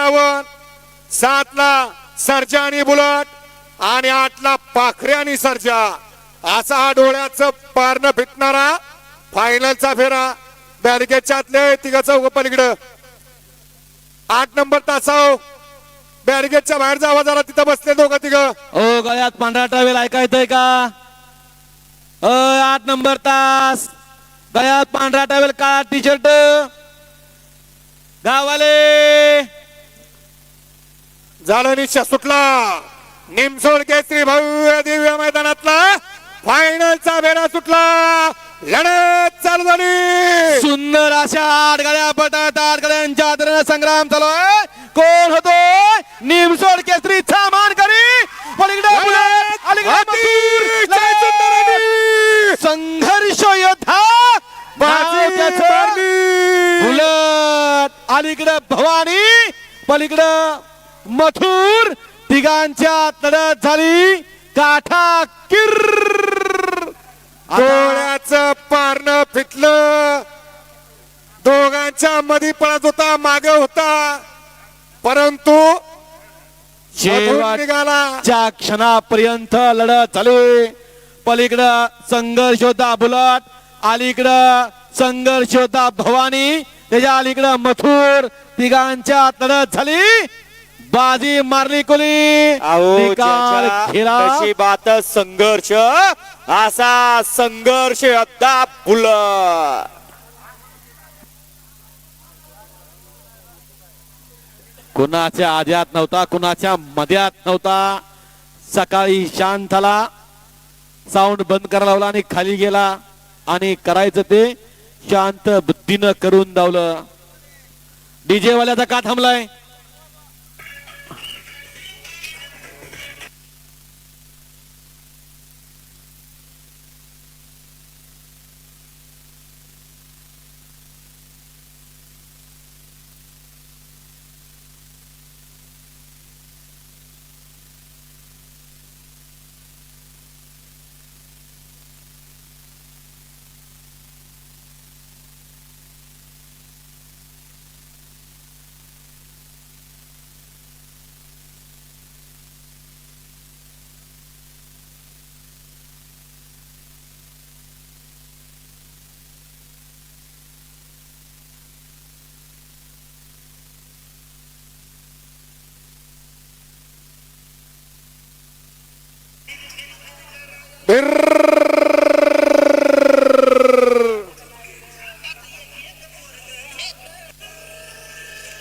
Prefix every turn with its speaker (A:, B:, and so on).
A: रावण, 7 ला सर्जा आणि बुलट आणि 8 ला पाखरे आणि सर्जा. असा हा डोळ्याचं पारणं फिटणारा फायनलचा फेरा. बॅरिकेडच्या आतले तिघ चौघ पलीकडं. 8 नंबर तासाव बॅरिकेडच्या बाहेर जावा जरा, तिथं बसले दोघं तिघ.
B: ओ गळ्यात पांढरा टावेल ऐकायचंय का? 8 नंबर तास, गळ्यात पांढरा टावेल, काळा टी शर्ट, गाववाले.
A: झालं निश्चय सुटला. निमसोड केसरी भव्य दिव्य मैदानातला फायनलचा फेरा सुटला. लढत चालू झाली.
B: सुंदर अशा 8 गाड्या पटत 8 गाड्यांच्या आदरणीय संग्राम चालू आहे. कोण होतो? निमसोड केसरीचा मानकरी. पलीकडे बुलेट, अलीकडे मथुर. संघर्ष योद्धा बुलेट, अलीकडे भवानी, पलीकडे मथुर. तिघांच्या लढत झाली काठा किर.
A: डोळ्याचं पारणं फिटलं. दोघांच्या मध्ये पळत होता, मागे होता, परंतु निघाला.
B: शेवटच्या क्षणापर्यंत लढत झाली. पलीकडं संघर्ष होता बुलट, अलीकडं संघर्ष होता भवानी, त्याच्या अलीकडं मथुर. तिघांच्या लढत झाली, बाजी मारली कोली. निकाल खेळा.
A: बात संघर्ष, असा संघर्ष आता बुलट.
B: कुणाच्या आद्यात नव्हता, कुणाच्या मध्यात नव्हता. सकाळी शांत झाला, साऊंड बंद करायला लावला आणि खाली गेला आणि करायचं ते शांत बुद्धीनं करून दावलं. डीजे वाल्याचा का थांबलाय?